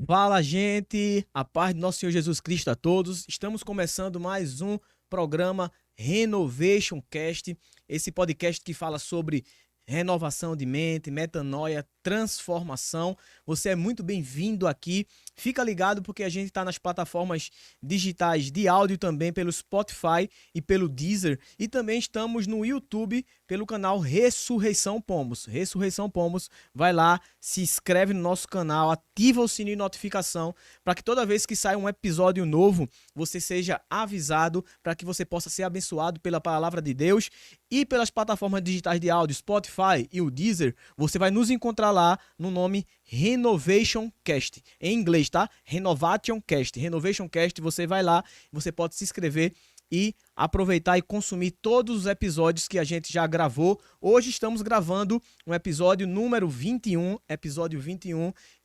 Fala, gente! A paz do nosso Senhor Jesus Cristo a todos. Estamos começando mais um programa Renovation Cast, esse podcast que fala sobre renovação de mente, metanoia, transformação. Você é muito bem-vindo aqui. Fica ligado porque a gente está nas plataformas digitais de áudio também, pelo Spotify e pelo Deezer. E também estamos no YouTube pelo canal Ressurreição Pomos. Ressurreição Pomos, vai lá, se inscreve no nosso canal, ativa o sininho de notificação para que toda vez que sai um episódio novo, você seja avisado, para que você possa ser abençoado pela palavra de Deus. E pelas plataformas digitais de áudio, Spotify e o Deezer, você vai nos encontrar lá no nome Renovation Cast. Em inglês, tá? Renovation Cast. Renovation Cast, você vai lá, você pode se inscrever e aproveitar e consumir todos os episódios que a gente já gravou. Hoje estamos gravando um episódio número 21,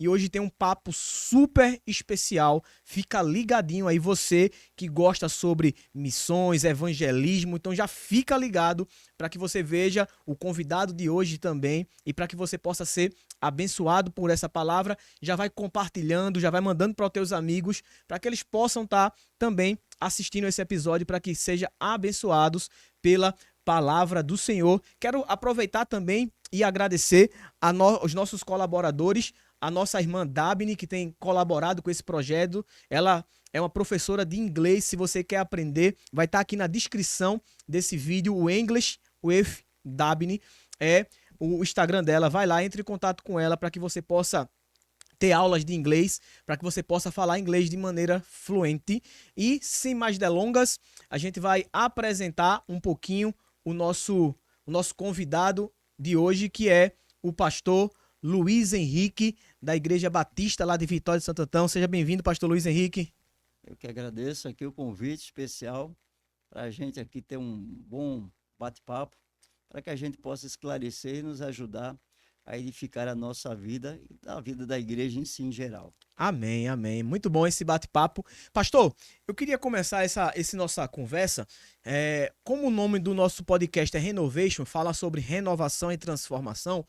e hoje tem um papo super especial. Fica ligadinho aí, você que gosta sobre missões, evangelismo, então já fica ligado para que você veja o convidado de hoje também e para que você possa ser abençoado por essa palavra. Já vai compartilhando, já vai mandando para os teus amigos, para que eles possam estar também assistindo esse episódio, para que sejam abençoados pela palavra do Senhor. Quero aproveitar também e agradecer aos nossos colaboradores, a nossa irmã Dabni, que tem colaborado com esse projeto. Ela é uma professora de inglês. Se você quer aprender, vai estar aqui na descrição desse vídeo o English with Dabni. É o Instagram dela. Vai lá, entre em contato com ela para que você possa ter aulas de inglês, para que você possa falar inglês de maneira fluente. E, sem mais delongas, a gente vai apresentar um pouquinho o nosso convidado de hoje, que é o pastor Luiz Henrique, da Igreja Batista, lá de Vitória de Santo Antão. Seja bem-vindo, pastor Luiz Henrique. Eu que agradeço aqui o convite especial para a gente aqui ter um bom bate-papo, para que a gente possa esclarecer e nos ajudar a edificar a nossa vida e a vida da igreja em si em geral. Amém, amém. Muito bom esse bate-papo. Pastor, eu queria começar essa nossa conversa. Como o nome do nosso podcast é Renovation, fala sobre renovação e transformação.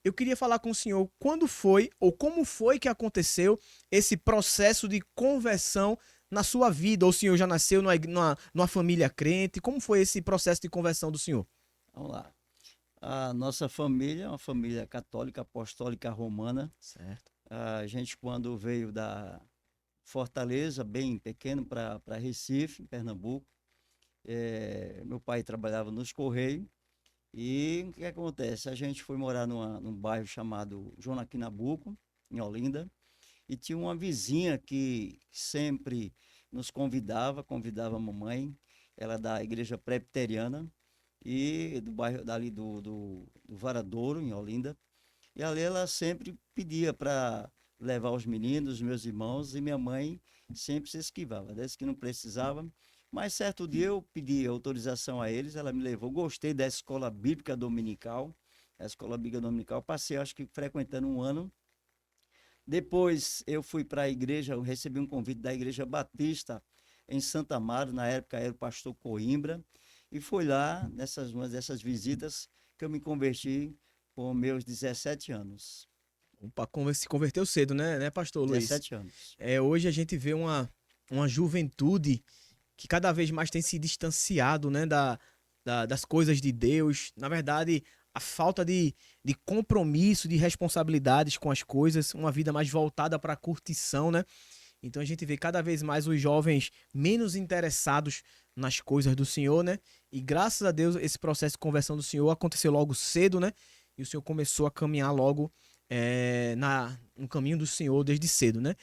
Eu queria falar com o senhor quando foi ou como foi que aconteceu esse processo de conversão na sua vida. Ou o senhor já nasceu numa família crente? Como foi esse processo de conversão do senhor? Vamos lá. A nossa família é uma família católica, apostólica romana. Certo. A gente, quando veio da Fortaleza, bem pequeno, para Recife, em Pernambuco, meu pai trabalhava nos Correios. E o que acontece? A gente foi morar num bairro chamado Joaquim Nabuco, em Olinda, e tinha uma vizinha que sempre nos convidava a mamãe, ela é da igreja presbiteriana, e do bairro dali do Varadouro, em Olinda, e ali ela sempre pedia para levar os meninos, os meus irmãos, e minha mãe sempre se esquivava, desde que não precisava. Mas certo dia eu pedi autorização a eles, ela me levou. Gostei da escola bíblica dominical. A escola bíblica dominical, passei acho que frequentando um ano. Depois eu fui para a igreja, eu recebi um convite da Igreja Batista em Santa Amaro, na época era o pastor Coimbra, e foi lá, uma dessas visitas, que eu me converti com meus 17 anos. Opa, se converteu cedo, né, pastor Luiz? 17 anos. Hoje a gente vê uma juventude que cada vez mais tem se distanciado, né, das coisas de Deus. Na verdade, a falta de compromisso, de responsabilidades com as coisas, uma vida mais voltada para a curtição, né? Então a gente vê cada vez mais os jovens menos interessados nas coisas do Senhor, né? E graças a Deus esse processo de conversão do Senhor aconteceu logo cedo, né? E o Senhor começou a caminhar logo no caminho do Senhor desde cedo, né?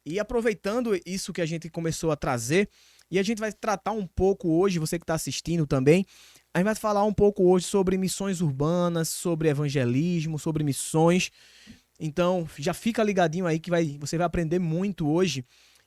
E aproveitando isso que a gente começou a trazer, e a gente vai tratar um pouco hoje, você que está assistindo também, a gente vai falar um pouco hoje sobre missões urbanas, sobre evangelismo, sobre missões. Então, já fica ligadinho aí que você vai aprender muito hoje.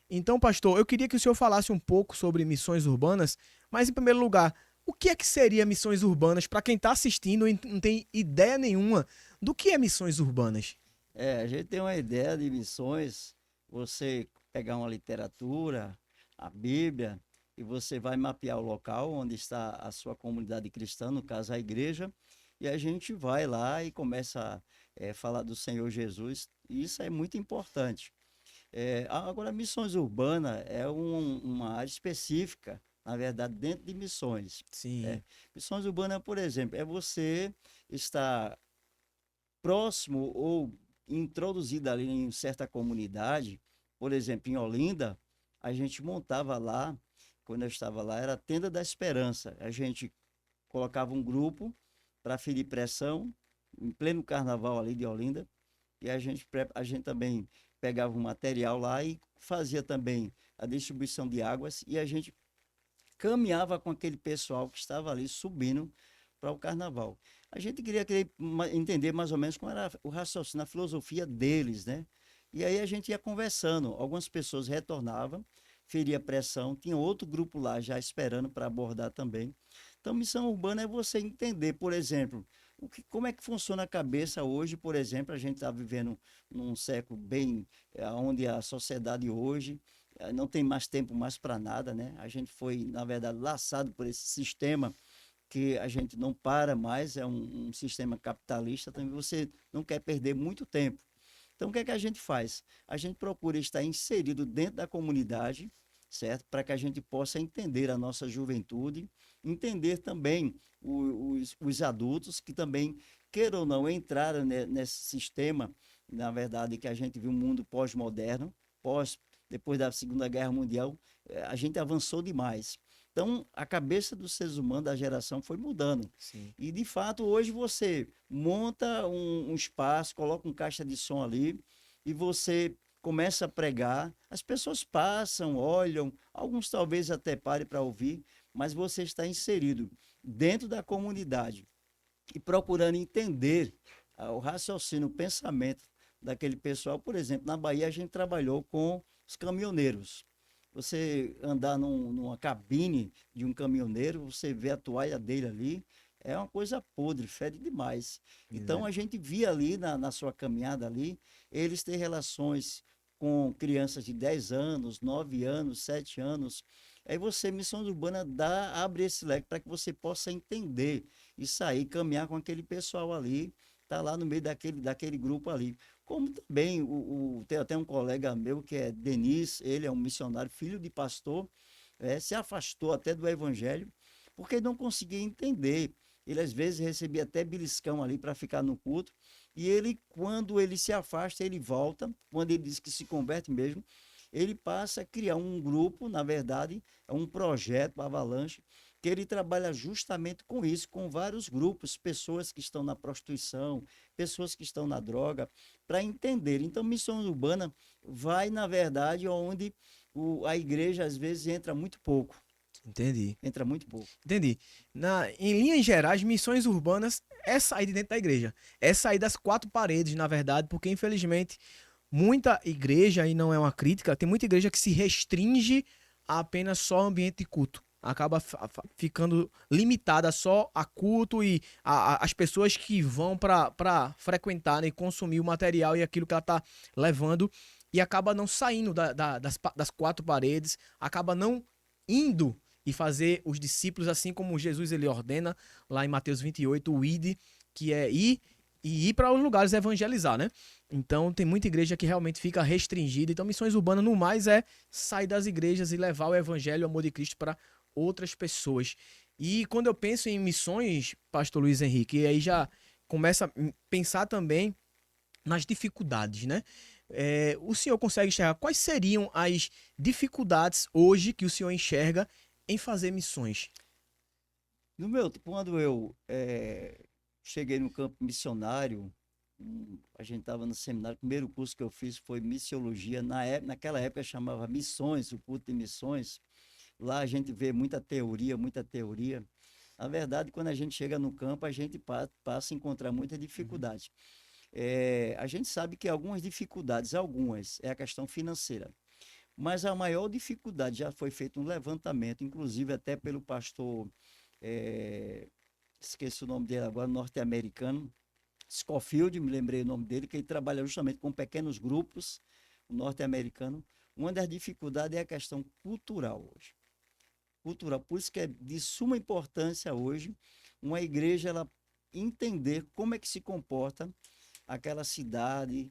Então, pastor, eu queria que o senhor falasse um pouco sobre missões urbanas, mas em primeiro lugar, o que é que seria missões urbanas para quem está assistindo e não tem ideia nenhuma do que é missões urbanas? A gente tem uma ideia de missões, você pegar uma literatura, a Bíblia, e você vai mapear o local onde está a sua comunidade cristã, no caso a igreja, e a gente vai lá e começa a falar do Senhor Jesus, e isso é muito importante. Agora, missões urbanas é uma área específica, na verdade, dentro de missões. Sim, É. Missões urbanas, por exemplo, é você estar próximo ou introduzido ali em certa comunidade. Por exemplo, em Olinda, a gente montava lá, quando eu estava lá, era a Tenda da Esperança. A gente colocava um grupo para ferir pressão, em pleno carnaval ali de Olinda, e a gente também pegava um material lá e fazia também a distribuição de águas, e a gente caminhava com aquele pessoal que estava ali subindo para o carnaval. A gente queria entender mais ou menos como era o raciocínio, a filosofia deles, né? E aí a gente ia conversando. Algumas pessoas retornavam, feria pressão, tinha outro grupo lá já esperando para abordar também. Então, missão urbana é você entender, por exemplo, como é que funciona a cabeça hoje, por exemplo, a gente está vivendo num século bem, onde a sociedade hoje não tem mais tempo mais para nada, né? A gente foi, na verdade, laçado por esse sistema que a gente não para mais, é um sistema capitalista, também você não quer perder muito tempo. Então, o que é que a gente faz? A gente procura estar inserido dentro da comunidade, certo? Para que a gente possa entender a nossa juventude, entender também os adultos que também, queiram ou não, entraram nesse sistema, na verdade, que a gente viu um mundo pós-moderno, depois da Segunda Guerra Mundial, a gente avançou demais. Então, a cabeça dos seres humanos da geração foi mudando. sim. E, de fato, hoje você monta um espaço, coloca um caixa de som ali e você começa a pregar. As pessoas passam, olham, alguns talvez até parem para ouvir, mas você está inserido dentro da comunidade e procurando entender o raciocínio, o pensamento daquele pessoal. Por exemplo, na Bahia a gente trabalhou com os caminhoneiros. Você andar numa cabine de um caminhoneiro, você vê a toalha dele ali, é uma coisa podre, fede demais. Então É. a gente via ali na sua caminhada ali, eles têm relações com crianças de 10 anos, 9 anos, 7 anos. Aí você, Missão Urbana, abre esse leque para que você possa entender e sair, caminhar com aquele pessoal ali, tá lá no meio daquele grupo ali. Como também tem até um colega meu que é Denis, ele é um missionário, filho de pastor, se afastou até do evangelho, porque não conseguia entender. Ele às vezes recebia até beliscão ali para ficar no culto, e ele, quando ele se afasta, ele volta, quando ele diz que se converte mesmo, ele passa a criar um grupo, na verdade, é um projeto Avalanche, que ele trabalha justamente com isso, com vários grupos, pessoas que estão na prostituição, pessoas que estão na droga, para entender. Então, missão urbana vai, na verdade, onde a igreja às vezes entra muito pouco. Entendi. Entra muito pouco. Entendi. Em linhas gerais, missões urbanas é sair de dentro da igreja. É sair das quatro paredes, na verdade, porque infelizmente muita igreja, e não é uma crítica, tem muita igreja que se restringe a apenas só ambiente de culto. Acaba ficando limitada só a culto e as pessoas que vão para frequentar, né, e consumir o material e aquilo que ela está levando, e acaba não saindo das quatro paredes, acaba não indo e fazer os discípulos, assim como Jesus ele ordena lá em Mateus 28, o ide, que é ir para os lugares evangelizar, né? Então tem muita igreja que realmente fica restringida. Então missões urbanas no mais é sair das igrejas e levar o evangelho, o amor de Cristo para outras pessoas. E quando eu penso em missões, pastor Luiz Henrique, aí já começa a pensar também nas dificuldades, né? O senhor consegue enxergar quais seriam as dificuldades hoje que o senhor enxerga em fazer missões? Quando eu cheguei no campo missionário, a gente estava no seminário, o primeiro curso que eu fiz foi missiologia. Naquela época chamava missões, o culto de missões. Lá a gente vê muita teoria, muita teoria. Na verdade, quando a gente chega no campo, a gente passa a encontrar muita Uhum. dificuldade. A gente sabe que algumas dificuldades, algumas, é a questão financeira. Mas a maior dificuldade, já foi feito um levantamento, inclusive até pelo pastor, é, esqueci o nome dele agora, norte-americano, Scofield, me lembrei o nome dele, que ele trabalha justamente com pequenos grupos, norte-americano. Uma das dificuldades é a questão cultural hoje. Cultural, por isso que é de suma importância hoje uma igreja ela entender como é que se comporta aquela cidade,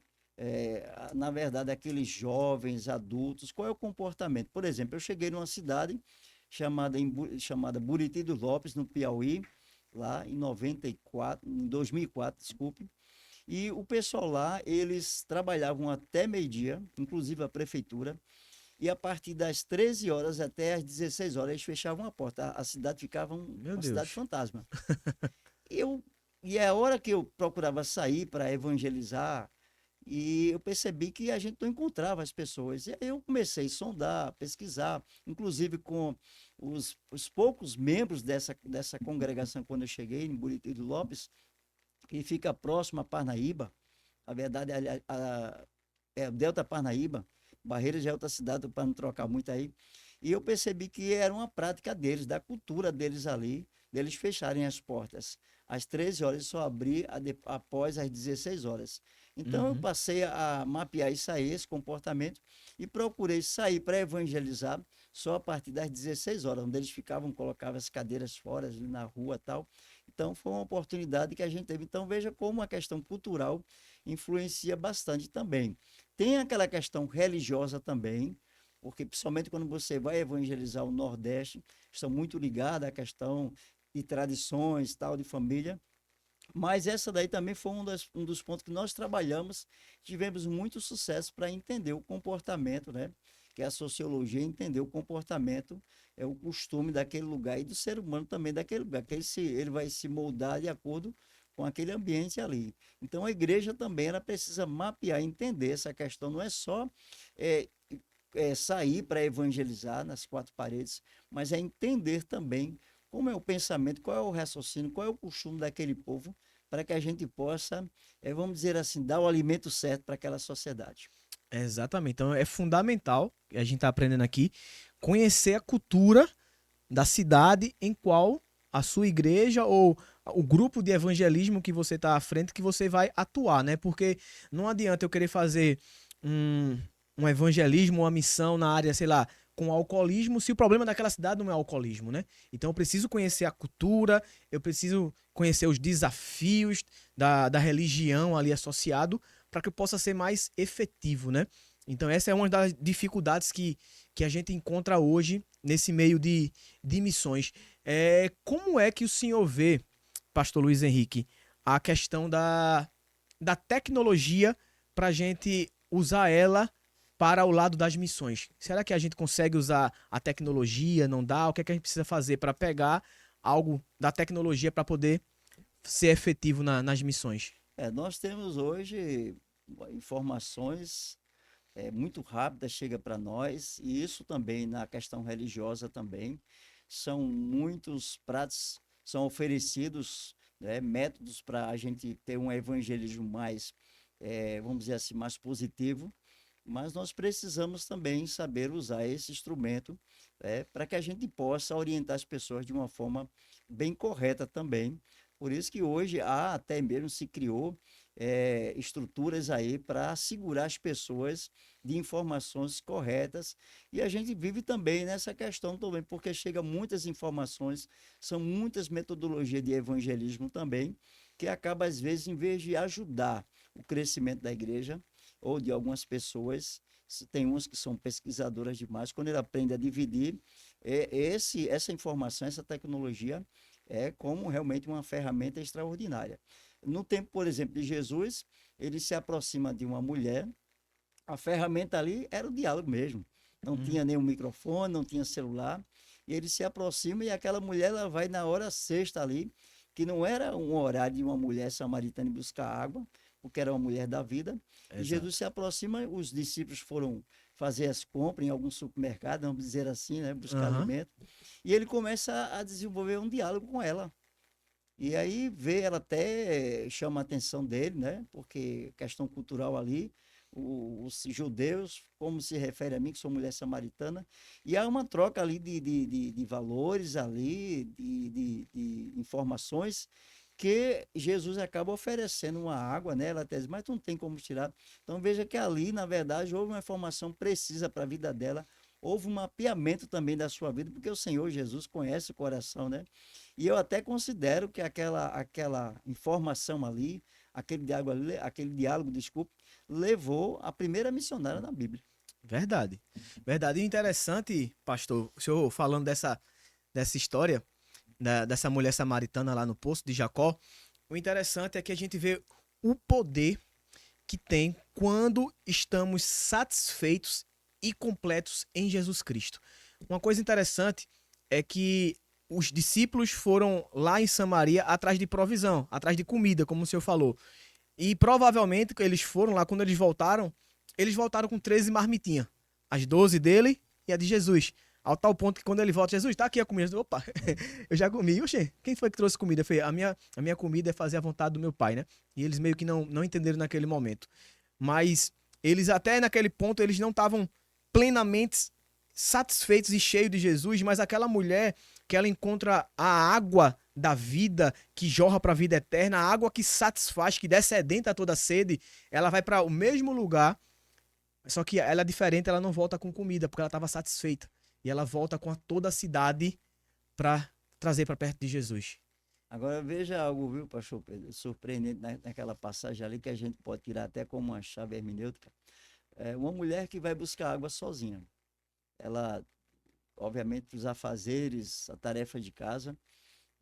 na verdade, aqueles jovens, adultos, qual é o comportamento? Por exemplo, eu cheguei numa cidade chamada Buriti dos Lopes, no Piauí, lá em 94, em 2004, desculpe. E o pessoal lá, eles trabalhavam até meio-dia, inclusive a prefeitura, e a partir das 13 horas até as 16 horas eles fechavam a porta. A cidade ficava Meu uma cidade Deus. fantasma. Eu, e é a hora que eu procurava sair para evangelizar, e eu percebi que a gente não encontrava as pessoas. E aí eu comecei a sondar, pesquisar, inclusive com os poucos membros dessa congregação quando eu cheguei em Buriti do Lopes, que fica próximo a Parnaíba. A verdade, é o Delta Parnaíba. Barreiras já é outra cidade, para não trocar muito aí. E eu percebi que era uma prática deles, da cultura deles ali, deles fecharem as portas às 13 horas e só abrir após as 16 horas. Então eu Uhum. passei a mapear isso aí, esse comportamento, e procurei sair para evangelizar só a partir das 16 horas, onde eles ficavam, colocavam as cadeiras fora, ali na rua e tal. Então foi uma oportunidade que a gente teve. Então veja como a questão cultural influencia bastante também. Tem aquela questão religiosa também, porque principalmente quando você vai evangelizar o Nordeste, estão muito ligados à questão de tradições, tal, de família. Mas essa daí também foi um dos pontos que nós trabalhamos, tivemos muito sucesso para entender o comportamento, né? Que é a sociologia entender o comportamento, é o costume daquele lugar e do ser humano também daquele lugar, que ele vai se moldar de acordo com aquele ambiente ali. Então a igreja também ela precisa mapear, entender essa questão, não é só é, sair para evangelizar nas quatro paredes, mas é entender também como é o pensamento, qual é o raciocínio, qual é o costume daquele povo, para que a gente possa, vamos dizer assim, dar o alimento certo para aquela sociedade. Exatamente. Então é fundamental, a gente está aprendendo aqui, conhecer a cultura da cidade em qual a sua igreja ou o grupo de evangelismo que você está à frente que você vai atuar, né? Porque não adianta eu querer fazer um, um evangelismo, uma missão na área, sei lá, com alcoolismo, se o problema daquela cidade não é alcoolismo, né? Então eu preciso conhecer a cultura, eu preciso conhecer os desafios da religião ali associado para que eu possa ser mais efetivo, né? Então essa é uma das dificuldades que a gente encontra hoje nesse meio de missões. Como é que o senhor vê, pastor Luiz Henrique, a questão da tecnologia para a gente usar ela para o lado das missões? Será que a gente consegue usar a tecnologia? Não dá? O que é que a gente precisa fazer para pegar algo da tecnologia para poder ser efetivo nas missões? Nós temos hoje informações muito rápidas, chega para nós, e isso também na questão religiosa também, são muitos pratos, são oferecidos, né, métodos para a gente ter um evangelismo mais, vamos dizer assim, mais positivo, mas nós precisamos também saber usar esse instrumento para que a gente possa orientar as pessoas de uma forma bem correta também. Por isso que hoje até mesmo se criou estruturas aí para assegurar as pessoas de informações corretas. E a gente vive também nessa questão também, porque chega muitas informações, são muitas metodologias de evangelismo também, que acaba às vezes, em vez de ajudar o crescimento da igreja, ou de algumas pessoas, tem umas que são pesquisadoras demais, quando ele aprende a dividir, essa informação, essa tecnologia, é como realmente uma ferramenta extraordinária. No tempo, por exemplo, de Jesus, ele se aproxima de uma mulher, a ferramenta ali era o diálogo mesmo. Não Uhum. tinha nenhum microfone, não tinha celular, e ele se aproxima e aquela mulher ela vai na hora sexta ali, que não era um horário de uma mulher samaritana buscar água, porque era uma mulher da vida, e Jesus Exato. se aproxima, os discípulos foram fazer as compras em algum supermercado, vamos dizer assim, né, buscar Aham. alimento, e ele começa a desenvolver um diálogo com ela. E aí vê, ela até chama a atenção dele, né? Porque questão cultural ali, os judeus, como se refere a mim, que sou mulher samaritana, e há uma troca ali de valores ali, de informações, que Jesus acaba oferecendo uma água, né? Ela até diz, mas tu não tem como tirar. Então veja que ali, na verdade, houve uma informação precisa para a vida dela, houve um mapeamento também da sua vida, porque o Senhor Jesus conhece o coração, né? E eu até considero que aquela informação ali, aquele diálogo, desculpe, levou a primeira missionária na Bíblia. Verdade. Verdade. E interessante, pastor, o senhor falando dessa história, dessa mulher samaritana lá no poço de Jacó, o interessante é que a gente vê o poder que tem quando estamos satisfeitos e completos em Jesus Cristo. Uma coisa interessante é que os discípulos foram lá em Samaria atrás de provisão, atrás de comida, como o senhor falou. E provavelmente eles foram lá, quando eles voltaram com 13 marmitinhas. As 12 dele e a de Jesus. Ao tal ponto que quando ele volta, Jesus, tá aqui a comida. Opa, eu já comi. Oxê, quem foi que trouxe comida? Foi a minha comida é fazer a vontade do meu pai, né? E eles meio que não entenderam naquele momento. Mas eles até naquele ponto, eles não estavam plenamente satisfeitos e cheios de Jesus, mas aquela mulher que ela encontra a água da vida que jorra para a vida eterna, a água que satisfaz, que descedenta toda a sede, ela vai para o mesmo lugar, só que ela é diferente, ela não volta com comida, porque ela estava satisfeita. E ela volta com toda a cidade para trazer para perto de Jesus. Agora veja algo, viu, pastor Pedro, surpreendente naquela passagem ali, que a gente pode tirar até como uma chave hermenêutica. É uma mulher que vai buscar água sozinha. Ela, obviamente, os afazeres, a tarefa de casa,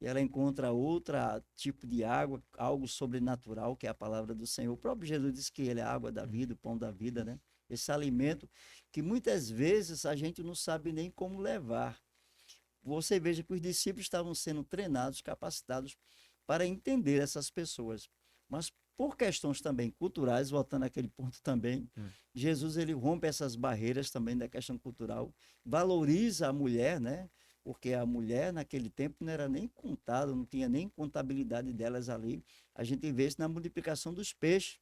e ela encontra outro tipo de água, algo sobrenatural, que é a palavra do Senhor. O próprio Jesus disse que ele é a água da vida, o pão da vida, né? Esse alimento que muitas vezes a gente não sabe nem como levar. Você veja que os discípulos estavam sendo treinados, capacitados para entender essas pessoas. Mas por questões também culturais, voltando àquele ponto também, Jesus ele rompe essas barreiras também da questão cultural, valoriza a mulher, né? Porque a mulher naquele tempo não era nem contada, não tinha nem contabilidade delas ali. A gente vê isso na multiplicação dos peixes,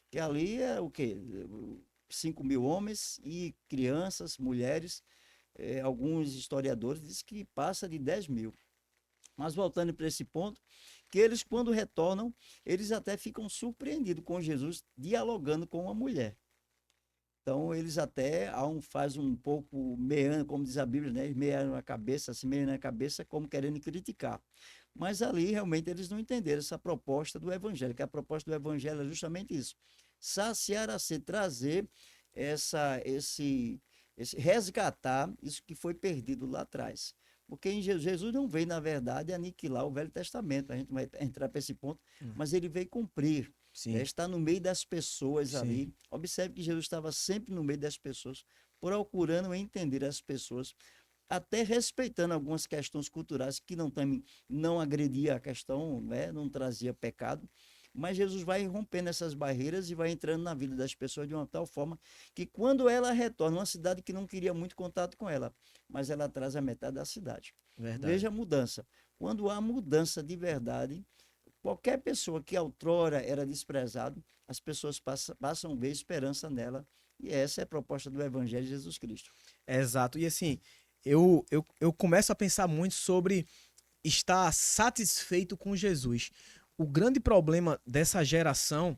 que ali é o quê? 5.000 homens e crianças, mulheres, alguns historiadores dizem que passa de 10.000. Mas voltando para esse ponto, que eles quando retornam, eles até ficam surpreendidos com Jesus dialogando com uma mulher. Então eles até fazem um pouco meando, como diz a Bíblia, né? Meando a cabeça, assim, meando a cabeça como querendo criticar. Mas ali realmente eles não entenderam essa proposta do Evangelho, que a proposta do Evangelho é justamente isso. Saciar a sede, trazer esse resgatar isso que foi perdido lá atrás. Porque em Jesus não veio, na verdade, aniquilar o Velho Testamento. A gente vai entrar para esse ponto, mas ele veio cumprir. Está no meio das pessoas ali. Observe que Jesus estava sempre no meio das pessoas, procurando entender as pessoas, até respeitando algumas questões culturais que não agredia a questão, né? Não trazia pecado. Mas Jesus vai rompendo essas barreiras e vai entrando na vida das pessoas de uma tal forma que quando ela retorna, uma cidade que não queria muito contato com ela, mas ela traz a metade da cidade. Verdade. Veja a mudança. Quando há mudança de verdade, qualquer pessoa que outrora era desprezado, as pessoas passam a ver esperança nela. E essa é a proposta do Evangelho de Jesus Cristo. Exato. E assim, eu começo a pensar muito sobre estar satisfeito com Jesus. O grande problema dessa geração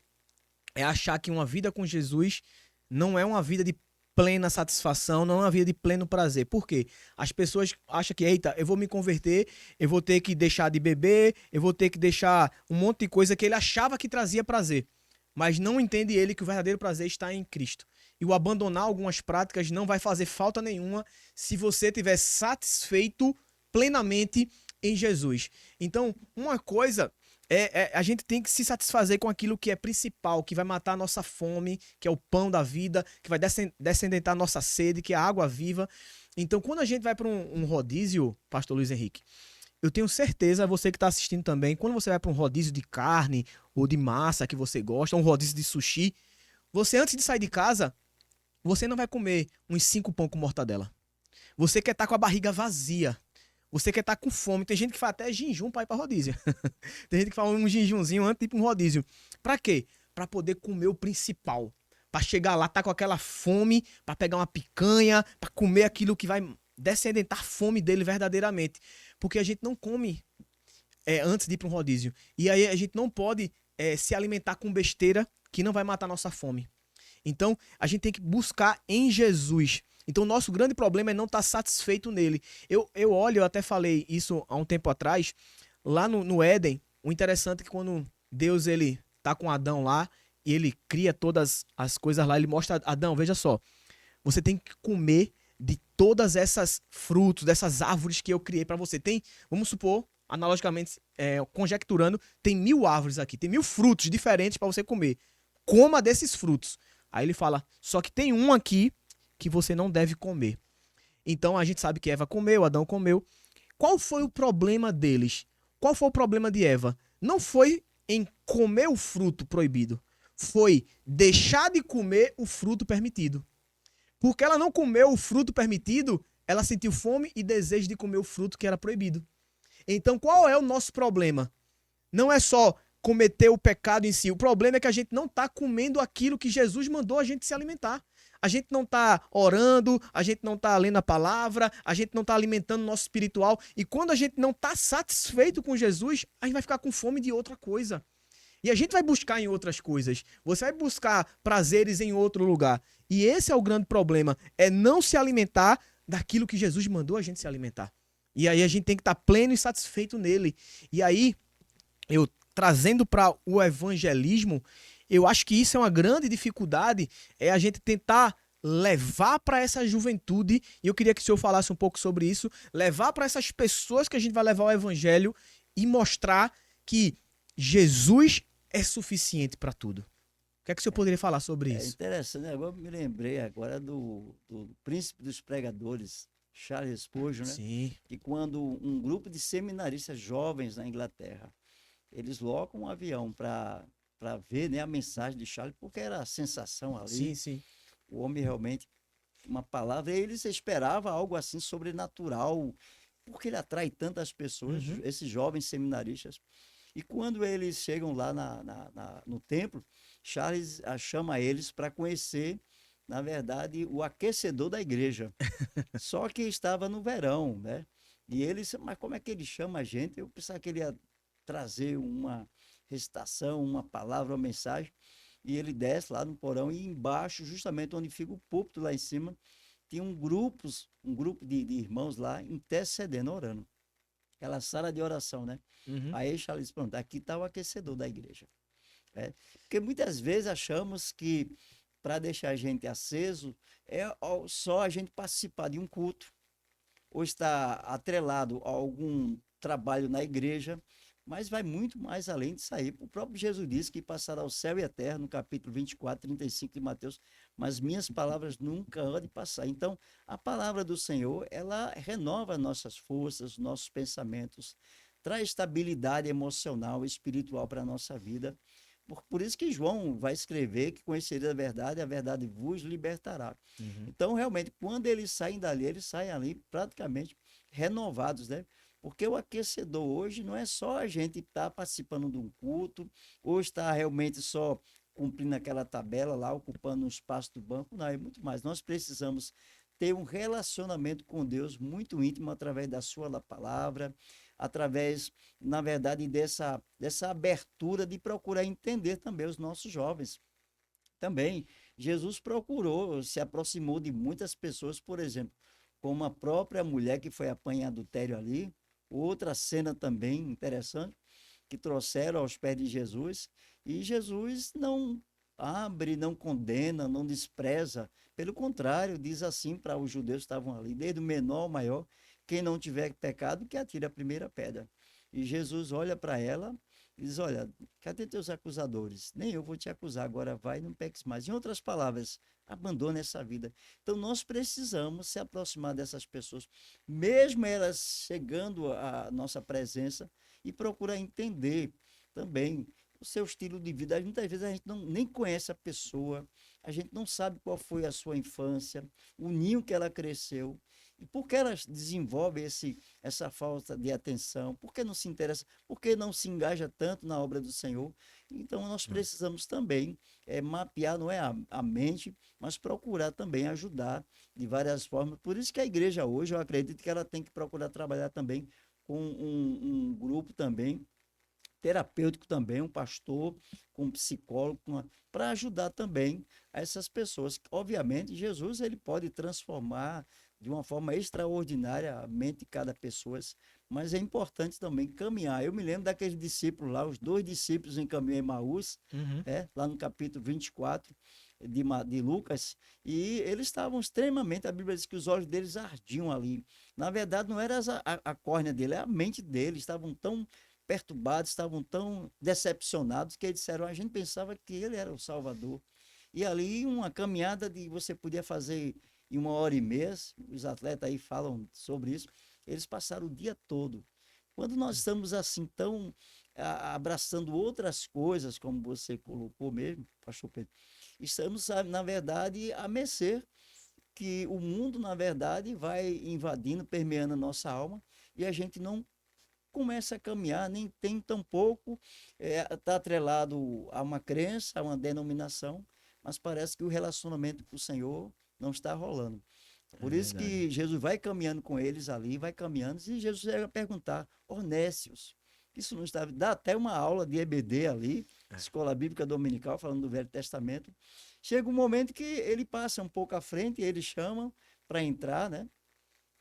é achar que uma vida com Jesus não é uma vida de plena satisfação, não é uma vida de pleno prazer. Por quê? As pessoas acham que, eita, eu vou me converter, eu vou ter que deixar de beber, eu vou ter que deixar um monte de coisa que ele achava que trazia prazer. Mas não entende ele que o verdadeiro prazer está em Cristo. E o abandonar algumas práticas não vai fazer falta nenhuma se você estiver satisfeito plenamente em Jesus. Então, uma coisa... a gente tem que se satisfazer com aquilo que é principal, que vai matar a nossa fome, que é o pão da vida, que vai descendentar a nossa sede, que é a água viva. Então, quando a gente vai para um rodízio, pastor Luiz Henrique, eu tenho certeza, você que está assistindo também, quando você vai para um rodízio de carne ou de massa que você gosta, um rodízio de sushi, você antes de sair de casa, você não vai comer uns 5 pão com mortadela. Você quer estar com a barriga vazia. Você quer estar com fome. Tem gente que faz até jejum para ir para rodízio. Tem gente que faz um jejumzinho antes de ir para um rodízio. Para quê? Para poder comer o principal. Para chegar lá, tá com aquela fome, para pegar uma picanha, para comer aquilo que vai descendentar a fome dele verdadeiramente. Porque a gente não come antes de ir para um rodízio. E aí a gente não pode se alimentar com besteira que não vai matar a nossa fome. Então, a gente tem que buscar em Jesus. Então, o nosso grande problema é não estar satisfeito nele. Eu olho, eu até falei isso há um tempo atrás, lá no Éden, o interessante é que quando Deus ele tá com Adão lá e ele cria todas as coisas lá. Ele mostra, Adão, veja só, você tem que comer de todas essas frutos, dessas árvores que eu criei para você. Tem, vamos supor, analogicamente, conjecturando, tem 1000 árvores aqui, tem 1000 frutos diferentes para você comer. Coma desses frutos. Aí ele fala, só que tem um aqui que você não deve comer. Então a gente sabe que Eva comeu, Adão comeu. Qual foi o problema deles? Qual foi o problema de Eva? Não foi em comer o fruto proibido, foi deixar de comer o fruto permitido. Porque ela não comeu o fruto permitido, ela sentiu fome e desejo de comer o fruto que era proibido. Então, qual é o nosso problema? Não é só cometer o pecado em si. O problema é que a gente não está comendo aquilo que Jesus mandou a gente se alimentar. A gente não está orando, a gente não está lendo a palavra, a gente não está alimentando o nosso espiritual. E quando a gente não está satisfeito com Jesus, a gente vai ficar com fome de outra coisa. E a gente vai buscar em outras coisas. Você vai buscar prazeres em outro lugar. E esse é o grande problema. É não se alimentar daquilo que Jesus mandou a gente se alimentar. E aí a gente tem que estar pleno e satisfeito nele. E aí, eu trazendo para o evangelismo, eu acho que isso é uma grande dificuldade, é a gente tentar levar para essa juventude, e eu queria que o senhor falasse um pouco sobre isso, levar para essas pessoas que a gente vai levar o evangelho e mostrar que Jesus é suficiente para tudo. O que é que o senhor poderia falar sobre É isso? interessante, né? Agora eu me lembrei agora do príncipe dos pregadores, Charles Spurgeon, né? Sim. Que quando um grupo de seminaristas jovens na Inglaterra, eles locam um avião para ver, né, a mensagem de Charles, porque era a sensação Sim, ali, sim. o homem realmente, uma palavra, e eles esperavam algo assim sobrenatural, porque ele atrai tantas pessoas, Uhum. esses jovens seminaristas. E quando eles chegam lá no templo, Charles chama eles para conhecer, na verdade, o aquecedor da igreja. Só que estava no verão, né? E eles, mas como é que ele chama a gente? Eu pensava que ele ia trazer uma recitação, uma palavra, uma mensagem. E ele desce lá no porão e embaixo, justamente onde fica o púlpito lá em cima, tinha um grupo de irmãos lá intercedendo, orando. Aquela sala de oração, né? Uhum. Aí Charles, pronto, aqui está o aquecedor da igreja. Né? Porque muitas vezes achamos que para deixar a gente aceso é só a gente participar de um culto ou estar atrelado a algum trabalho na igreja, mas vai muito mais além disso aí. O próprio Jesus disse que passará o céu e a terra, no capítulo 24, 35 de Mateus, mas minhas palavras nunca hão de passar. Então, a palavra do Senhor, ela renova nossas forças, nossos pensamentos, traz estabilidade emocional e espiritual para a nossa vida. Por isso que João vai escrever que conhecereis a verdade vos libertará. Uhum. Então, realmente, quando eles saem dali, eles saem ali praticamente renovados, né? Porque o aquecedor hoje não é só a gente estar participando de um culto, ou estar realmente só cumprindo aquela tabela lá, ocupando um espaço do banco, não, é muito mais. Nós precisamos ter um relacionamento com Deus muito íntimo através da sua palavra, através, na verdade, dessa abertura de procurar entender também os nossos jovens. Também, Jesus procurou, se aproximou de muitas pessoas, por exemplo, como a própria mulher que foi apanhada em adultério ali, outra cena também interessante, que trouxeram aos pés de Jesus, e Jesus não abre, não condena, não despreza, pelo contrário, diz assim para os judeus que estavam ali, desde o menor ao maior, quem não tiver pecado, que atire a primeira pedra. E Jesus olha para ela e diz, olha, cadê teus acusadores? Nem eu vou te acusar, agora vai e não peques mais. Em outras palavras, abandone essa vida. Então, nós precisamos se aproximar dessas pessoas, mesmo elas chegando à nossa presença, e procurar entender também o seu estilo de vida. Muitas vezes a gente nem conhece a pessoa, a gente não sabe qual foi a sua infância, o ninho que ela cresceu, e por que elas desenvolvem essa falta de atenção, por que não se interessa, por que não se engaja tanto na obra do Senhor. Então, nós precisamos também mapear, não é a mente, mas procurar também ajudar de várias formas. Por isso que a igreja hoje, eu acredito que ela tem que procurar trabalhar também com um grupo também terapêutico também, um pastor, com um psicólogo, para ajudar também essas pessoas. Obviamente, Jesus ele pode transformar de uma forma extraordinária a mente de cada pessoa, mas é importante também caminhar. Eu me lembro daqueles discípulos lá, os 2 discípulos em caminho a Emaús, Uhum. lá no capítulo 24 de Lucas, e eles estavam extremamente, a Bíblia diz que os olhos deles ardiam ali. Na verdade, não era a córnea dele, é a mente deles, estavam tão perturbados, estavam tão decepcionados, que eles disseram, a gente pensava que ele era o Salvador. E ali uma caminhada de você podia fazer em 1h30, os atletas aí falam sobre isso, eles passaram o dia todo. Quando nós estamos assim tão abraçando outras coisas, como você colocou mesmo, pastor Pedro, estamos, na verdade, a mercê que o mundo, na verdade, vai invadindo, permeando a nossa alma, e a gente não começa a caminhar, nem tem tampouco, está atrelado a uma crença, a uma denominação, mas parece que o relacionamento com o Senhor não está rolando. É Por isso verdade. que Jesus vai caminhando com eles ali, vai caminhando, e Jesus vai perguntar, Ornécios, isso não está... Dá até uma aula de EBD ali, Escola Bíblica Dominical, falando do Velho Testamento. Chega um momento que ele passa um pouco à frente, e eles chamam para entrar, né?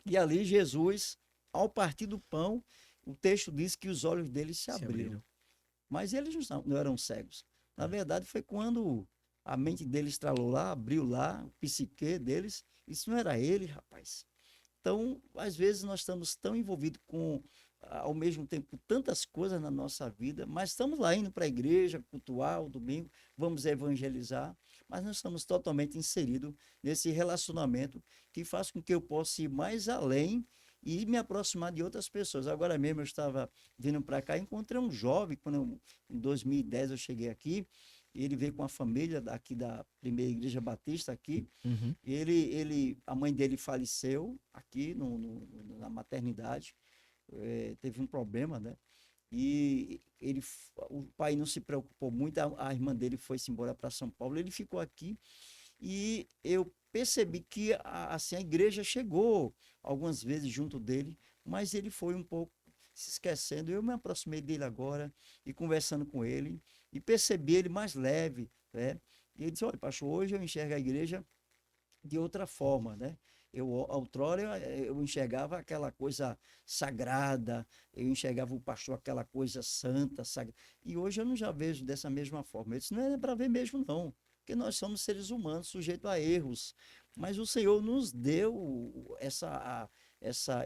E ali Jesus, ao partir do pão, o texto diz que os olhos deles se Se abriram. abriram. Mas eles não eram cegos. Na É. verdade, foi quando a mente deles estralou lá, abriu lá, o psique deles. Isso não era ele, rapaz. Então, às vezes, nós estamos tão envolvidos com, ao mesmo tempo, tantas coisas na nossa vida, mas estamos lá indo para a igreja, cultuar o domingo, vamos evangelizar, mas não estamos totalmente inseridos nesse relacionamento que faz com que eu possa ir mais além e me aproximar de outras pessoas. Agora mesmo eu estava vindo para cá e encontrei um jovem, em 2010 eu cheguei aqui, ele veio com a família aqui da Primeira Igreja Batista aqui. Uhum. A mãe dele faleceu aqui na maternidade, teve um problema, né? E o pai não se preocupou muito, a irmã dele foi-se embora para São Paulo, ele ficou aqui e eu percebi que assim, a igreja chegou algumas vezes junto dele, mas ele foi um pouco se esquecendo. Eu me aproximei dele agora e conversando com ele e percebi ele mais leve, né? E ele disse, olha, pastor, hoje eu enxergo a igreja de outra forma, né? Outrora, eu enxergava aquela coisa sagrada, eu enxergava o pastor aquela coisa santa, sagrada. E hoje eu não já vejo dessa mesma forma. Isso não é para ver mesmo, não. Porque nós somos seres humanos, sujeitos a erros. Mas o Senhor nos deu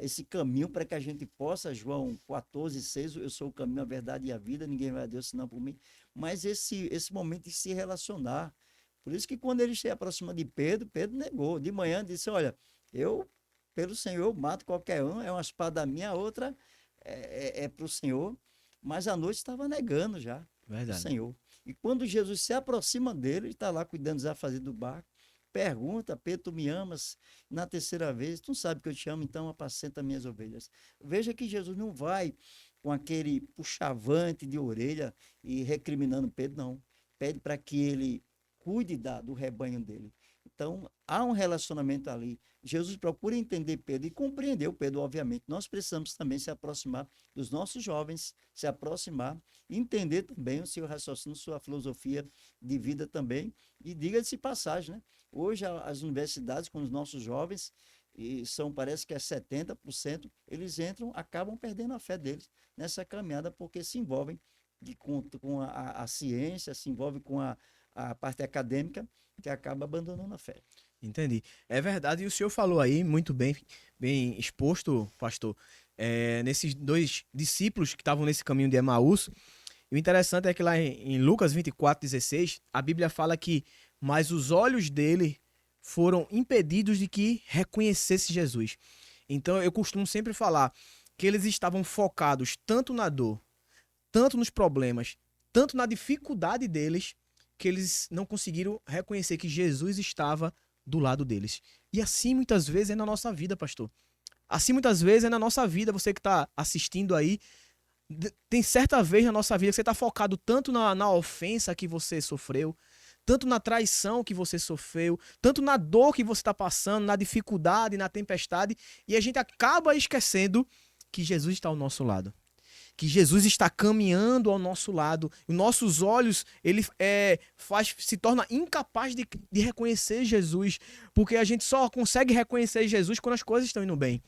esse caminho para que a gente possa, João 14,6, eu sou o caminho, a verdade e a vida, ninguém vai a Deus senão por mim. Mas esse momento de se relacionar. Por isso que quando ele se aproxima de Pedro, Pedro negou. De manhã disse, olha, eu, pelo Senhor, mato qualquer um, é uma espada minha, a outra é para o Senhor. Mas à noite estava negando já o Verdade. Senhor. E quando Jesus se aproxima dele, ele está lá cuidando dos afazeres do barco, pergunta, Pedro, tu me amas? Na terceira vez, tu sabe que eu te amo, então apacenta minhas ovelhas. Veja que Jesus não vai com aquele puxavante de orelha e recriminando Pedro, não. Pede para que ele cuide do rebanho dele. Então, há um relacionamento ali. Jesus procura entender Pedro e compreendeu Pedro, obviamente. Nós precisamos também se aproximar dos nossos jovens, se aproximar, entender também o seu raciocínio, sua filosofia de vida também. E diga-se passagem, né? Hoje, as universidades, com os nossos jovens, e parece que é 70%, eles entram, acabam perdendo a fé deles nessa caminhada, porque se envolvem com a ciência, se envolvem com a parte acadêmica, que acaba abandonando a fé. Entendi. É verdade, e o senhor falou aí, muito bem, bem exposto, pastor, nesses 2 discípulos que estavam nesse caminho de Emaús. E o interessante é que lá em Lucas 24,16, a Bíblia fala que, mas os olhos dele foram impedidos de que reconhecesse Jesus. Então eu costumo sempre falar que eles estavam focados tanto na dor, tanto nos problemas, tanto na dificuldade deles, que eles não conseguiram reconhecer que Jesus estava do lado deles. E assim muitas vezes é na nossa vida, pastor. Assim muitas vezes é na nossa vida, você que está assistindo aí, tem certa vez na nossa vida que você está focado tanto na ofensa que você sofreu, tanto na traição que você sofreu, tanto na dor que você está passando, na dificuldade, na tempestade, e a gente acaba esquecendo que Jesus está ao nosso lado. Que Jesus está caminhando ao nosso lado. Os nossos olhos, ele se torna incapaz de reconhecer Jesus, porque a gente só consegue reconhecer Jesus quando as coisas estão indo bem.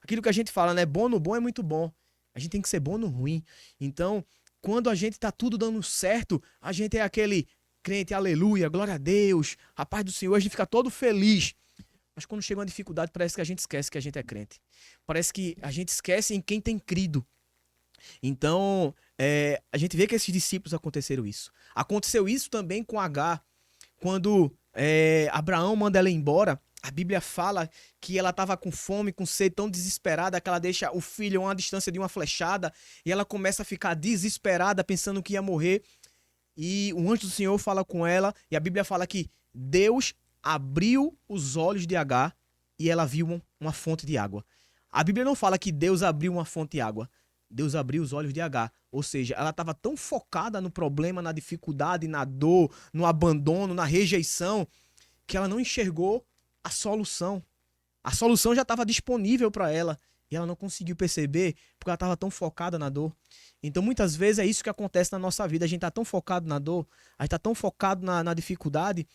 aquilo que a gente fala, né? Bom no bom é muito bom. A gente tem que ser bom no ruim. Então, quando a gente tá tudo dando certo, a gente é aquele crente, aleluia, glória a Deus, a paz do Senhor, a gente fica todo feliz. Mas quando chega uma dificuldade, parece que a gente esquece que a gente é crente. Parece que a gente esquece em quem tem crido. Então, a gente vê que esses discípulos aconteceram isso. Aconteceu isso também com H, quando Abraão manda ela embora. A Bíblia fala que ela estava com fome, com sede, tão desesperada que ela deixa o filho a uma distância de uma flechada e ela começa a ficar desesperada, pensando que ia morrer. E o anjo do Senhor fala com ela e a Bíblia fala que Deus abriu os olhos de Agar e ela viu uma fonte de água. A Bíblia não fala que Deus abriu uma fonte de água. Deus abriu os olhos de Agar. Ou seja, ela estava tão focada no problema, na dificuldade, na dor, no abandono, na rejeição, que ela não enxergou a solução. A solução já estava disponível para ela e ela não conseguiu perceber porque ela estava tão focada na dor. Então, muitas vezes é isso que acontece na nossa vida. A gente está tão focado na dor, a gente está tão focado na dificuldade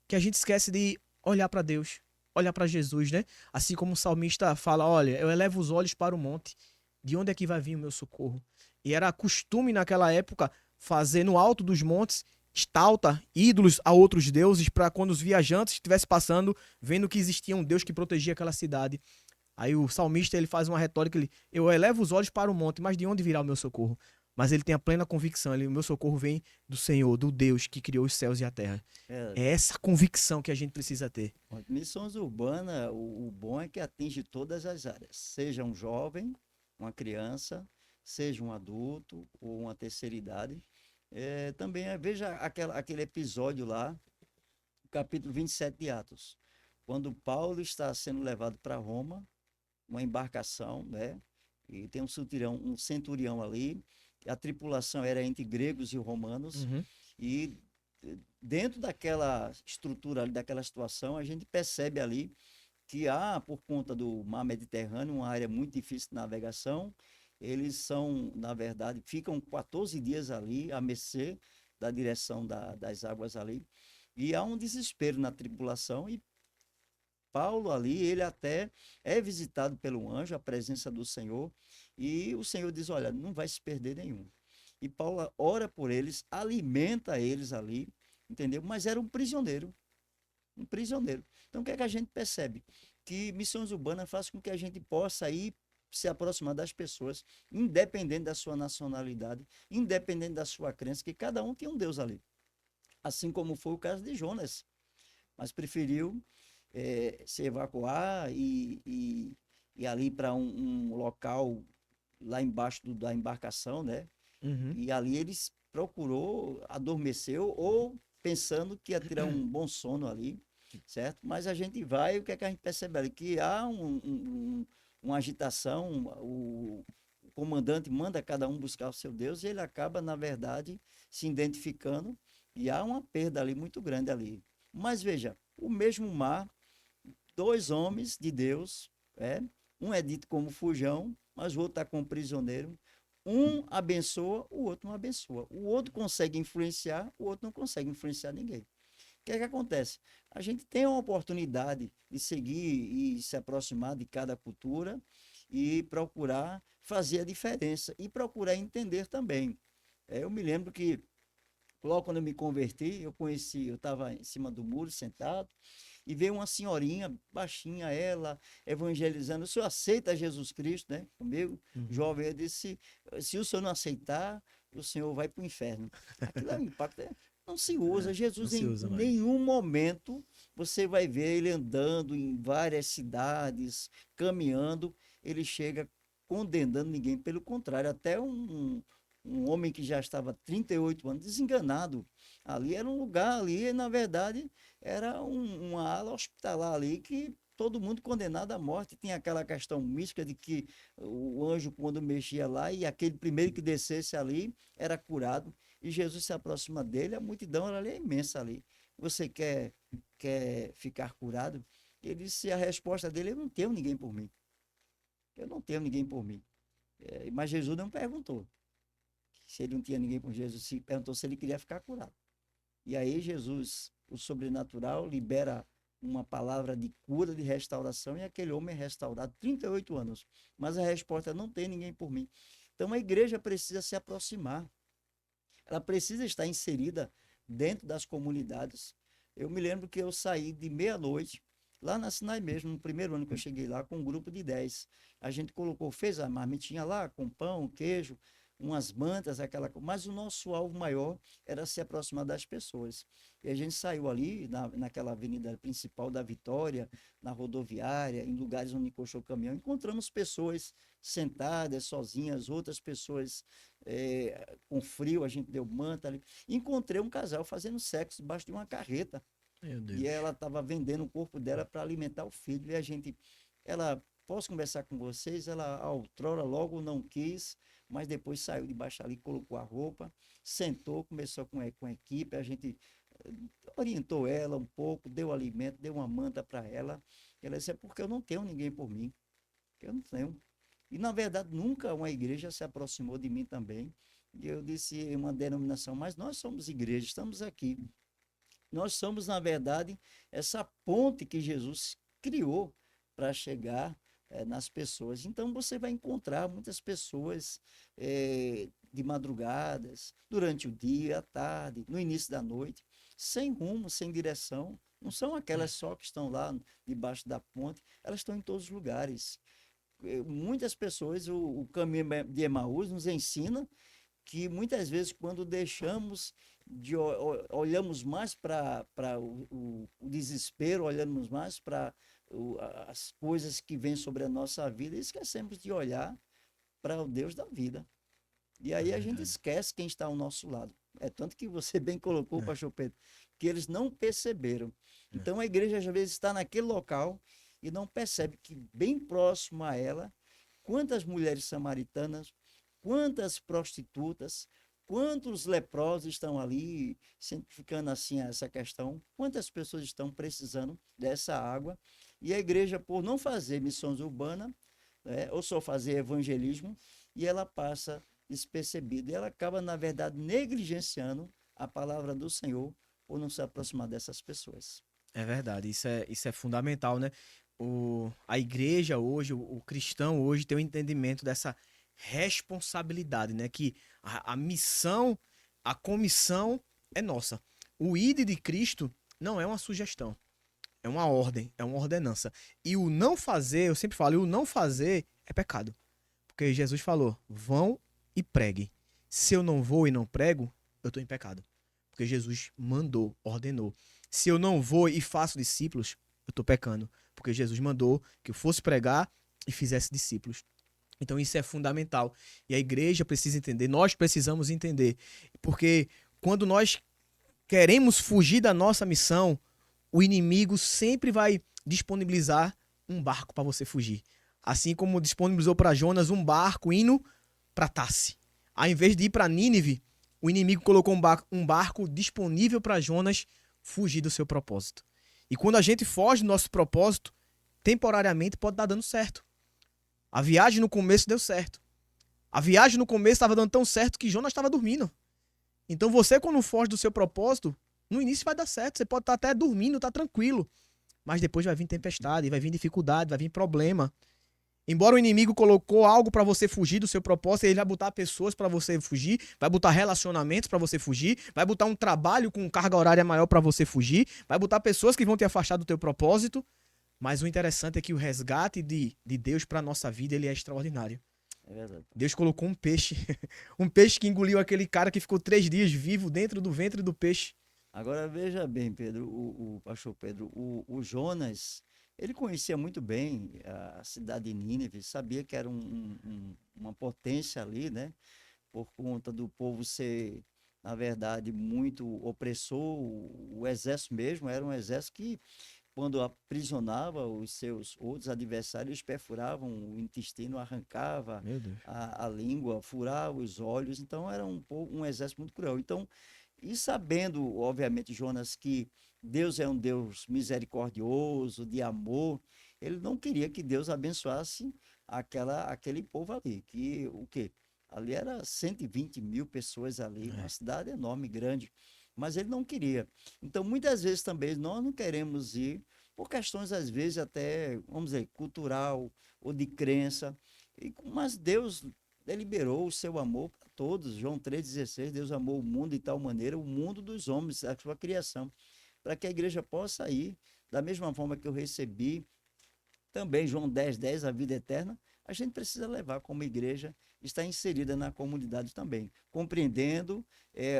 que a gente esquece de olhar para Deus, olhar para Jesus, né? Assim como o salmista fala: olha, eu elevo os olhos para o monte, de onde é que vai vir o meu socorro? E era costume naquela época fazer no alto dos montes estalta ídolos a outros deuses para quando os viajantes estivessem passando, vendo que existia um Deus que protegia aquela cidade. Aí o salmista ele faz uma retórica, eu elevo os olhos para o monte, mas de onde virá o meu socorro? Mas ele tem a plena convicção, o meu socorro vem do Senhor, do Deus que criou os céus e a terra. É, É essa convicção que a gente precisa ter. missões urbanas, o bom é que atinge todas as áreas, seja um jovem, uma criança, seja um adulto ou uma terceira idade. Também veja aquele episódio lá, capítulo 27 de Atos, quando Paulo está sendo levado para Roma, uma embarcação, né? E tem um centurião ali, a tripulação era entre gregos e romanos, Uhum. e dentro daquela estrutura ali, daquela situação, a gente percebe ali que há, por conta do mar Mediterrâneo, uma área muito difícil de navegação, eles são, na verdade, ficam 14 dias ali, à mercê da direção das águas ali, e há um desespero na tripulação, e Paulo ali, ele até é visitado pelo anjo, a presença do Senhor, e o Senhor diz, olha, não vai se perder nenhum. E Paulo ora por eles, alimenta eles ali, entendeu? Mas era um prisioneiro, um prisioneiro. Então, o que é que a gente percebe? Que missões urbanas faz com que a gente possa ir se aproximar das pessoas, independente da sua nacionalidade, independente da sua crença, que cada um tinha um Deus ali. Assim como foi o caso de Jonas, mas preferiu se evacuar e ali para um local lá embaixo da embarcação, né? Uhum. E ali eles procurou, adormeceu ou pensando que ia tirar um bom sono ali, certo? Mas a gente vai, o que é que a gente percebe ali? Que há uma agitação, o comandante manda cada um buscar o seu Deus e ele acaba, na verdade, se identificando e há uma perda ali muito grande ali. Mas veja, o mesmo mar, dois homens de Deus, um é dito como fujão, mas o outro está como prisioneiro. Um abençoa, o outro não abençoa. O outro consegue influenciar, o outro não consegue influenciar ninguém. O que é que acontece? A gente tem uma oportunidade de seguir e se aproximar de cada cultura e procurar fazer a diferença e procurar entender também. Eu me lembro que logo quando eu me converti, eu estava em cima do muro sentado e veio uma senhorinha, baixinha, ela, evangelizando. O senhor aceita Jesus Cristo, né? Comigo, Uhum. jovem, eu disse: se o senhor não aceitar, o senhor vai para o inferno. Aquilo é um impacto. Não se usa. Não Jesus, se em usa mais. nenhum momento, você vai ver ele andando em várias cidades, caminhando, ele chega condenando ninguém. Pelo contrário, até um homem que já estava 38 anos, desenganado. Ali era um lugar, ali, na verdade, era uma ala hospitalar ali que todo mundo condenado à morte. Tinha aquela questão mística de que o anjo, quando mexia lá, e aquele primeiro que descesse ali era curado. E Jesus se aproxima dele, a multidão era ali, é imensa ali. Você quer ficar curado? Ele disse, a resposta dele, eu não tenho ninguém por mim. Eu não tenho ninguém por mim. Mas Jesus não perguntou se ele não tinha ninguém por Jesus, se perguntou se ele queria ficar curado. E aí Jesus, o sobrenatural, libera uma palavra de cura, de restauração, e aquele homem é restaurado, 38 anos. Mas a resposta é: não tem ninguém por mim. Então a igreja precisa se aproximar, ela precisa estar inserida dentro das comunidades. Eu me lembro que eu saí de meia-noite, lá na Sinai mesmo, no primeiro ano que eu cheguei lá, com um grupo de 10. A gente colocou, fez a marmitinha lá, com pão, queijo, umas mantas, aquela coisa. Mas o nosso alvo maior era se aproximar das pessoas. E a gente saiu ali, naquela avenida principal da Vitória, na rodoviária, em lugares onde encostou o caminhão, encontramos pessoas sentadas, sozinhas, outras pessoas com frio, a gente deu manta ali. Encontrei um casal fazendo sexo debaixo de uma carreta. Meu E Deus. ela estava vendendo o corpo dela para alimentar o filho. E a gente, ela, posso conversar com vocês? Ela, a outrora, logo não quis, mas depois saiu de baixo ali, colocou a roupa, sentou, começou com a equipe. A gente orientou ela um pouco, deu alimento, deu uma manta para ela. Ela disse: é porque eu não tenho ninguém por mim. Eu não tenho. E, na verdade, nunca uma igreja se aproximou de mim também. E eu disse uma denominação: mas nós somos igreja, estamos aqui. Nós somos, na verdade, essa ponte que Jesus criou para chegar nas pessoas. Então, você vai encontrar muitas pessoas de madrugadas, durante o dia, à tarde, no início da noite, sem rumo, sem direção. Não são aquelas só que estão lá debaixo da ponte, elas estão em todos os lugares. Muitas pessoas, o caminho de Emaús nos ensina que muitas vezes, quando deixamos olhamos mais para o desespero, olhamos mais para as coisas que vêm sobre a nossa vida, e esquecemos de olhar para o Deus da vida. E É aí a gente verdade. esquece quem está ao nosso lado. É tanto que você bem colocou, É, pastor Pedro, que eles não perceberam. é. Então a igreja às vezes está naquele local e não percebe que bem próximo a ela, quantas mulheres samaritanas, quantas prostitutas, quantos leprosos estão ali, simplificando assim essa questão, quantas pessoas estão precisando dessa água, e a igreja, por não fazer missões urbanas, ou só fazer evangelismo, e ela passa despercebida, e ela acaba, na verdade, negligenciando a palavra do Senhor por não se aproximar dessas pessoas. É verdade, isso é fundamental, né? A igreja hoje, o cristão hoje tem o entendimento dessa responsabilidade, né? Que a missão, a comissão é nossa. O ide de Cristo não é uma sugestão, é uma ordem, é uma ordenança. E o não fazer, eu sempre falo, o não fazer é pecado. Porque Jesus falou: vão e preguem. Se eu não vou e não prego, eu estou em pecado. Porque Jesus mandou, ordenou. Se eu não vou e faço discípulos, eu estou pecando. Porque Jesus mandou que eu fosse pregar e fizesse discípulos. Então isso é fundamental. E a igreja precisa entender, nós precisamos entender. Porque quando nós queremos fugir da nossa missão, o inimigo sempre vai disponibilizar um barco para você fugir. Assim como disponibilizou para Jonas um barco indo para Tarse. Ao invés de ir para Nínive, o inimigo colocou um barco disponível para Jonas fugir do seu propósito. E quando a gente foge do nosso propósito, temporariamente pode estar dando certo. A viagem no começo deu certo. A viagem no começo estava dando tão certo que Jonas estava dormindo. Então você, quando foge do seu propósito, no início vai dar certo. Você pode estar até dormindo, tá tranquilo. Mas depois vai vir tempestade, vai vir dificuldade, vai vir problema. Embora o inimigo colocou algo para você fugir do seu propósito, ele vai botar pessoas para você fugir, vai botar relacionamentos para você fugir, vai botar um trabalho com carga horária maior para você fugir, vai botar pessoas que vão te afastar do teu propósito. Mas o interessante é que o resgate de Deus para nossa vida, ele é extraordinário. É verdade. Deus colocou um peixe, um peixe que engoliu aquele cara que ficou 3 dias vivo dentro do ventre do peixe. Agora veja bem, Pedro, o pastor Pedro, o Jonas, ele conhecia muito bem a cidade de Nínive, sabia que era uma potência ali, né? Por conta do povo ser, na verdade, muito opressor, o exército mesmo era um exército que, quando aprisionava os seus outros adversários, eles perfuravam o intestino, arrancava Meu Deus. a língua, furava os olhos, então era um exército muito cruel. Então, e sabendo, obviamente, Jonas, que Deus é um Deus misericordioso, de amor, ele não queria que Deus abençoasse aquele povo ali, que o quê? Ali era 120 mil pessoas ali, uma É. cidade enorme, grande, mas ele não queria. Então, muitas vezes também nós não queremos ir por questões, às vezes, até, vamos dizer, cultural ou de crença. Mas Deus deliberou o seu amor para todos. João 3,16, Deus amou o mundo de tal maneira, o mundo dos homens, a sua criação, para que a igreja possa ir, da mesma forma que eu recebi, também João 10,10, a vida eterna, a gente precisa levar como igreja, está inserida na comunidade também, compreendendo,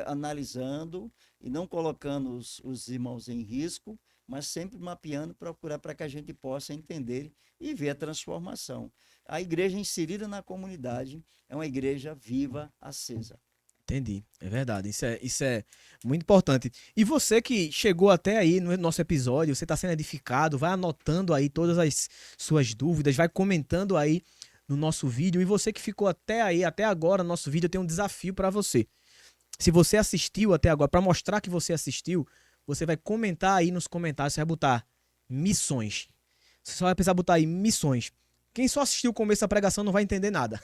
analisando e não colocando os irmãos em risco, mas sempre mapeando, procurar para que a gente possa entender e ver a transformação. A igreja inserida na comunidade é uma igreja viva, acesa. Entendi, é verdade, isso é muito importante. E você que chegou até aí no nosso episódio, você está sendo edificado, vai anotando aí todas as suas dúvidas, vai comentando aí no nosso vídeo. E você que ficou até aí, até agora no nosso vídeo, eu tenho um desafio para você. Se você assistiu até agora, para mostrar que você assistiu, você vai comentar aí nos comentários, você vai botar missões. Você só vai precisar botar aí missões. Quem só assistiu o começo da pregação não vai entender nada.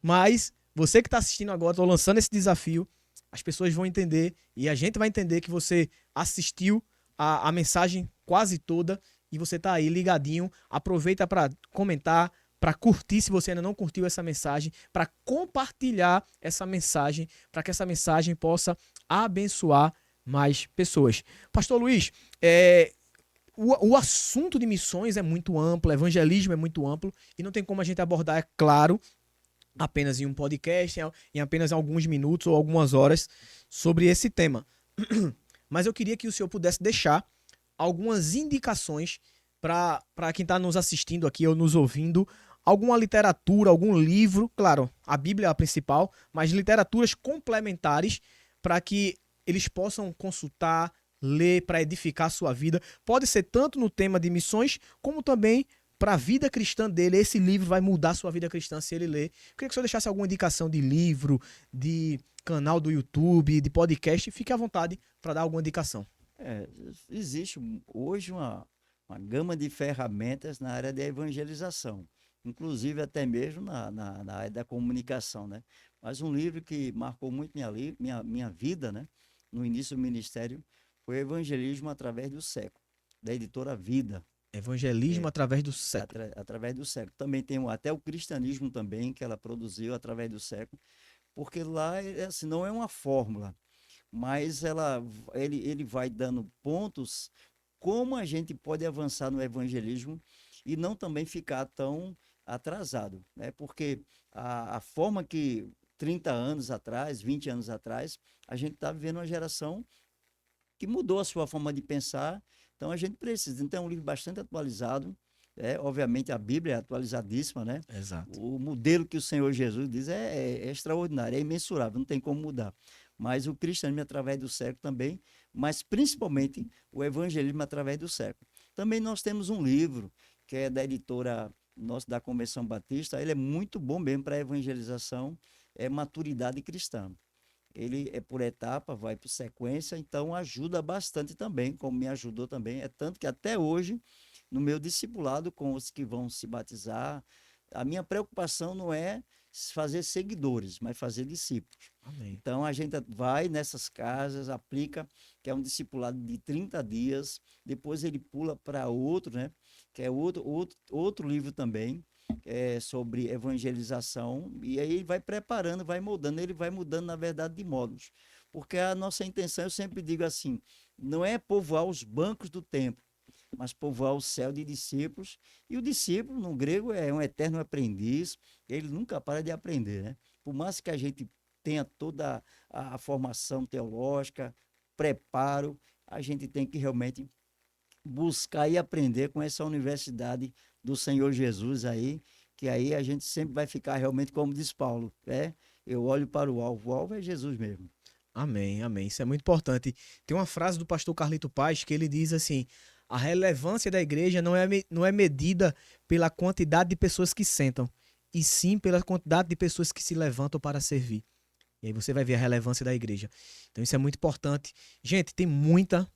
Mas você que está assistindo agora, estou lançando esse desafio, as pessoas vão entender e a gente vai entender que você assistiu a mensagem quase toda e você está aí ligadinho. Aproveita para comentar, para curtir se você ainda não curtiu essa mensagem, para compartilhar essa mensagem, para que essa mensagem possa abençoar mais pessoas. Pastor Luiz, o assunto de missões é muito amplo, evangelismo é muito amplo e não tem como a gente abordar, é claro, apenas em um podcast, em apenas alguns minutos ou algumas horas sobre esse tema. Mas eu queria que o senhor pudesse deixar algumas indicações para quem está nos assistindo aqui ou nos ouvindo, alguma literatura, algum livro, claro, a Bíblia é a principal, mas literaturas complementares para que eles possam consultar, ler, para edificar a sua vida. Pode ser tanto no tema de missões, como também para a vida cristã dele. Esse livro vai mudar a sua vida cristã se ele ler. Eu queria que o senhor deixasse alguma indicação de livro, de canal do YouTube, de podcast. Fique à vontade para dar alguma indicação. Existe hoje uma gama de ferramentas na área da evangelização, inclusive até mesmo na área da comunicação, né? Mas um livro que marcou muito minha vida, né, no início do ministério, foi Evangelismo através do Século, da editora Vida. Evangelismo através do século. Através do século. Também tem até o cristianismo também, que ela produziu através do século, porque lá, assim, não é uma fórmula, mas ele vai dando pontos como a gente pode avançar no evangelismo e não também ficar tão atrasado, né? Porque a forma que 30 anos atrás, 20 anos atrás, a gente está vivendo uma geração que mudou a sua forma de pensar. Então a gente precisa. Então é um livro bastante atualizado. Obviamente a Bíblia é atualizadíssima, né? Exato. O modelo que o Senhor Jesus diz é extraordinário, é imensurável, não tem como mudar. Mas o cristianismo através do século também, mas principalmente o evangelismo através do século. Também nós temos um livro que é da editora nossa da Convenção Batista. Ele é muito bom mesmo para a evangelização, é Maturidade Cristã. Ele é por etapa, vai por sequência, então ajuda bastante também, como me ajudou também. É tanto que até hoje, no meu discipulado com os que vão se batizar, a minha preocupação não é fazer seguidores, mas fazer discípulos. Amém. Então a gente vai nessas casas, aplica, que é um discipulado de 30 dias, depois ele pula para outro, né? Que é outro livro também, sobre evangelização, e aí ele vai preparando, vai moldando, ele vai mudando, na verdade, de módulos. Porque a nossa intenção, eu sempre digo assim, não é povoar os bancos do templo, mas povoar o céu de discípulos. E o discípulo, no grego, é um eterno aprendiz, ele nunca para de aprender, né? Por mais que a gente tenha toda a formação teológica, preparo, a gente tem que realmente buscar e aprender com essa universidade do Senhor Jesus aí, que aí a gente sempre vai ficar realmente, como diz Paulo, eu olho para o alvo é Jesus mesmo. Amém, amém. Isso é muito importante. Tem uma frase do pastor Carlito Paz que ele diz assim: a relevância da igreja não é medida pela quantidade de pessoas que sentam, e sim pela quantidade de pessoas que se levantam para servir. E aí você vai ver a relevância da igreja. Então isso é muito importante. Gente, tem muita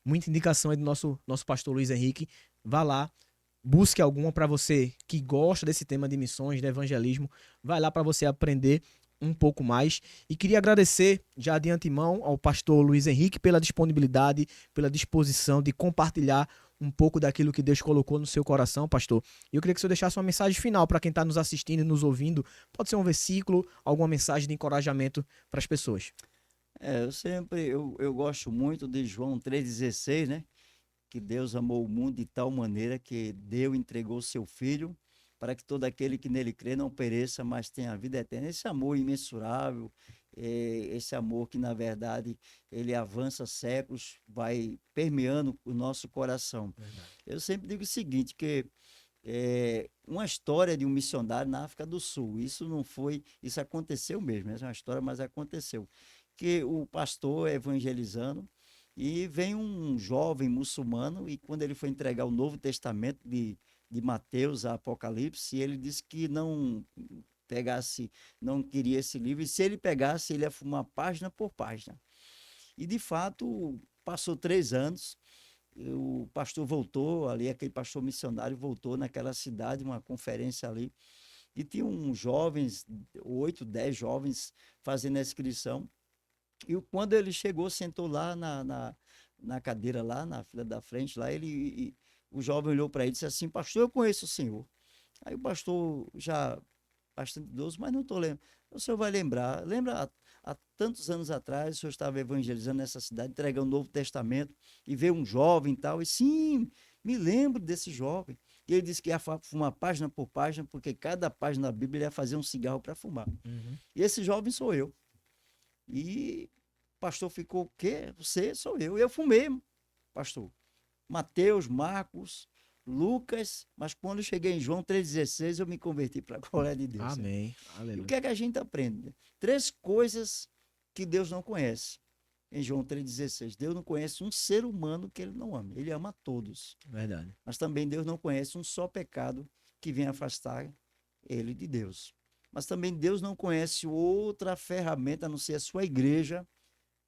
indicação aí do nosso pastor Luiz Henrique. Vá lá, busque alguma para você que gosta desse tema de missões, de evangelismo. Vai lá para você aprender um pouco mais. E queria agradecer já de antemão ao pastor Luiz Henrique pela disponibilidade, pela disposição de compartilhar um pouco daquilo que Deus colocou no seu coração, pastor. E eu queria que o senhor deixasse uma mensagem final para quem está nos assistindo e nos ouvindo. Pode ser um versículo, alguma mensagem de encorajamento para as pessoas. Eu gosto muito de João 3,16, né? Que Deus amou o mundo de tal maneira que deu, entregou o seu Filho, para que todo aquele que nele crê não pereça, mas tenha a vida eterna. Esse amor imensurável, esse amor que, na verdade, ele avança séculos, vai permeando o nosso coração. Verdade. Eu sempre digo o seguinte, que uma história de um missionário na África do Sul, isso aconteceu mesmo, essa é uma história, mas aconteceu. Que o pastor evangelizando, e vem um jovem muçulmano, e quando ele foi entregar o Novo Testamento de Mateus a Apocalipse, ele disse que não queria esse livro, e se ele pegasse, ele ia fumar página por página. E de fato, passou 3 anos, o pastor voltou ali, aquele pastor missionário voltou naquela cidade, uma conferência ali, e tinha uns jovens, 8, 10 jovens fazendo a inscrição. E quando ele chegou, sentou lá na cadeira, lá na fila da frente, lá o jovem olhou para ele e disse assim: pastor, eu conheço o senhor. Aí o pastor, já bastante idoso, mas não estou lembrando. O senhor vai lembrar. Lembra, há tantos anos atrás, o senhor estava evangelizando nessa cidade, entregando o Novo Testamento, e veio um jovem e tal. E sim, me lembro desse jovem. E ele disse que ia fumar página por página, porque cada página da Bíblia ia fazer um cigarro para fumar. Uhum. E esse jovem sou eu. E o pastor ficou: o quê? Você? Sou eu. E eu fumei, pastor. Mateus, Marcos, Lucas, mas quando eu cheguei em João 3,16, eu me converti para a glória de Deus. Amém. E o Aleluia. que é que a gente aprende? 3 coisas que Deus não conhece. Em João 3,16, Deus não conhece um ser humano que ele não ama. Ele ama a todos. Verdade. Mas também Deus não conhece um só pecado que venha afastar ele de Deus. Mas também Deus não conhece outra ferramenta a não ser a sua igreja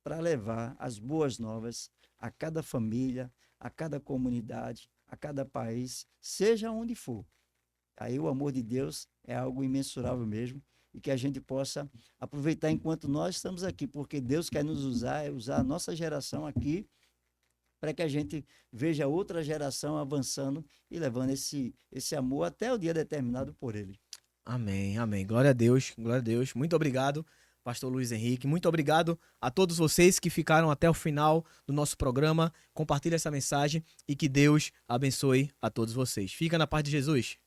para levar as boas novas a cada família, a cada comunidade, a cada país, seja onde for. Aí o amor de Deus é algo imensurável mesmo, e que a gente possa aproveitar enquanto nós estamos aqui, porque Deus quer nos usar a nossa geração aqui, para que a gente veja outra geração avançando e levando esse amor até o dia determinado por Ele. Amém, amém. Glória a Deus, glória a Deus. Muito obrigado, pastor Luiz Henrique. Muito obrigado a todos vocês que ficaram até o final do nosso programa. Compartilhe essa mensagem e que Deus abençoe a todos vocês. Fica na paz de Jesus.